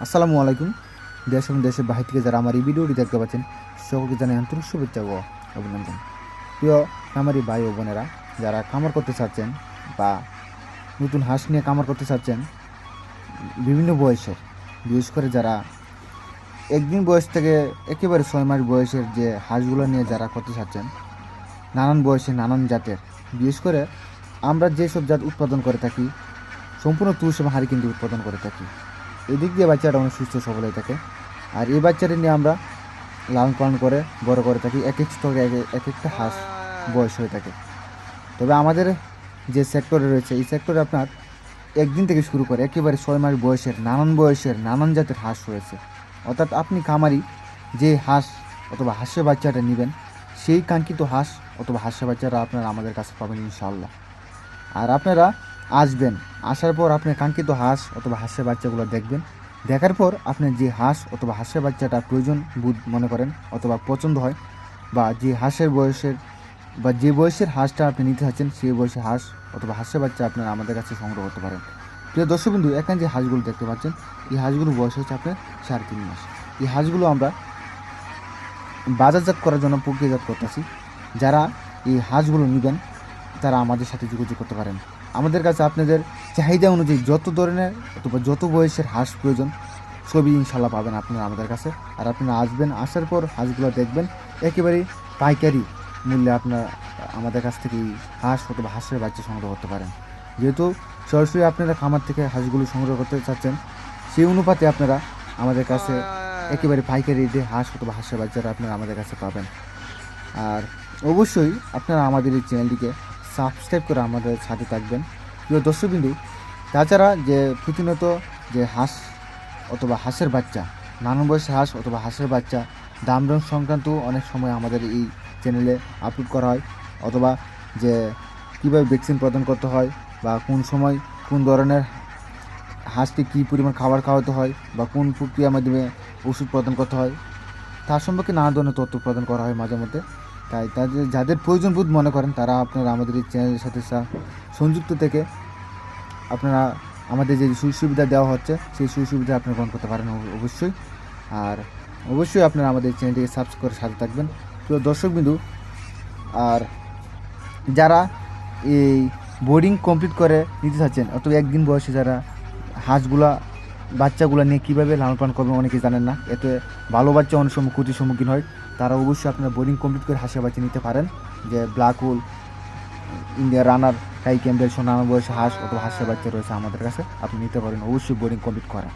আসসালামু আলাইকুম। দেশ এবং দেশের বাহির থেকে যারা আমার এই ভিডিওটি দেখতে পাচ্ছেন সকলকে জানাই আন্তরিক শুভেচ্ছা ও অভিনন্দন। প্রিয় খামারি ভাই ও বোনেরা, যারা খামার করতে চাচ্ছেন বা নতুন হাঁস নিয়ে খামার করতে চাচ্ছেন, বিভিন্ন বয়সের, বিশেষ করে যারা একদিন বয়স থেকে একেবারে 6 মাস বয়সের যে হাঁসগুলো নিয়ে যারা করতে চাচ্ছেন, নানান বয়সে নানান জাতের, বিশেষ করে আমরা যেসব জাত উৎপাদন করে থাকি সম্পূর্ণ তুষ এবং হাড়ি কিন্তু উৎপাদন করে থাকি। এদিক দিয়ে বাচ্চাটা অনেক সুস্থ সবল হয়ে থাকে। আর এই বাচ্চাটা নিয়ে আমরা লালন পালন করে বড় করে থাকি। এক এক স্তরে এক একটা হাঁস বয়স হয়ে থাকে। তবে আমাদের যে সেক্টরে রয়েছে, এই সেক্টরে আপনার একদিন থেকে শুরু করে একেবারে 6 মাস বয়সের নানান জাতের হাঁস রয়েছে। অর্থাৎ আপনি খামারি যে হাঁস অথবা হাঁসের বাচ্চাটা নেবেন, সেই কাঙ্ক্ষিত হাঁস অথবা হাঁসের বাচ্চাটা আপনারা আমাদের কাছে পাবেন ইনশাআল্লাহ। আর আপনারা আসবেন, আসার পর আপনি কাঙ্ক্ষিত হাঁস অথবা হাঁসের বাচ্চাগুলো দেখবেন। দেখার পর আপনি যে হাঁস অথবা হাঁসের বাচ্চাটা প্রয়োজন বোধ মনে করেন অথবা পছন্দ হয়, বা যে হাঁসের বয়সের বা যে বয়সের হাঁসটা আপনি নিতে চাচ্ছেন, সেই বয়সের হাঁস অথবা হাঁসের বাচ্চা আপনারা আমাদের কাছে সংগ্রহ করতে পারেন। প্রিয় দর্শকবন্ধু, এখানে যে হাঁসগুলো দেখতে পাচ্ছেন, এই হাঁসগুলোর বয়স হচ্ছে আপনার 3.5 মাস। এই হাঁসগুলো আমরা বাজারজাত করার জন্য প্রক্রিয়াজাত করতেছি। যারা এই হাঁসগুলো নেবেন তারা আমাদের সাথে যোগাযোগ করতে পারেন। আমাদের কাছে আপনাদের চাহিদা অনুযায়ী যত ধরনের অথবা যত বয়সের হাঁস প্রয়োজন সবই ইনশাল্লাহ পাবেন আপনারা আমাদের কাছে। আর আপনারা আসবেন, আসার পর হাঁসগুলো দেখবেন, একেবারেই পাইকারি মূল্যে আপনারা আমাদের কাছ থেকে এই হাঁস অথবা হাঁসের বাচ্চা সংগ্রহ করতে পারেন। যেহেতু সরাসরি আপনারা খামার থেকে হাঁসগুলো সংগ্রহ করতে চাচ্ছেন, সেই অনুপাতে আপনারা আমাদের কাছে একেবারে পাইকারি রেটে হাঁস অথবা হাঁসের বাচ্চারা আপনারা আমাদের কাছে পাবেন। আর অবশ্যই আপনারা আমাদের এই চ্যানেলটিকে সাবস্ক্রাইব করে আমাদের সাথে থাকবেন প্রিয় দর্শকবিন্দু। তাছাড়া যে প্রতিনিয়ত যে হাঁস অথবা হাঁসের বাচ্চা, নানান বয়সের হাঁস অথবা হাঁসের বাচ্চা দাম দর সংক্রান্ত অনেক সময় আমাদের এই চ্যানেলে আপলোড করা হয়, অথবা যে কীভাবে ভ্যাকসিন প্রদান করতে হয় বা কোন সময় কোন ধরনের হাঁসকে কী পরিমাণ খাবার খাওয়াতে হয় বা কোন প্রক্রিয়ার মাধ্যমে ওষুধ প্রদান করতে হয়, তার সম্পর্কে নানা ধরনের তথ্য প্রদান করা হয় মাঝে মধ্যে। তাই তাদের যাদের প্রয়োজন বোধ মনে করেন তারা আপনারা আমাদের এই চ্যানেলের সাথে সংযুক্ত থেকে আপনারা আমাদের যে সুবিধা দেওয়া হচ্ছে সেই সুবিধা আপনারা গ্রহণ করতে পারেন অবশ্যই। আর অবশ্যই আপনারা আমাদের চ্যানেলটিকে সাবস্ক্রাইব করে সাথে থাকবেন প্রিয় দর্শকবিন্দু। আর যারা এই বোর্ডিং কমপ্লিট করে নিতে চাচ্ছেন অথবা একদিন বয়সে যারা বাচ্চাগুলো নিয়ে কীভাবে লালন পালন করবেন অনেকে জানেন না, এতে ভালো বাচ্চা অনেক সময় ক্ষতির সম্মুখীন হয়, তারা অবশ্যই আপনারা বোর্ডিং কমপ্লিট করে হাঁসের বাচ্চা নিতে পারেন। যে ব্ল্যাক হোল, ইন্ডিয়া রানার, টাই ক্যাম্বেল, নানা বয়সে হাঁস অথবা হাঁসের বাচ্চা রয়েছে আমাদের কাছে, আপনি নিতে পারেন অবশ্যই বোর্ডিং কমপ্লিট করা।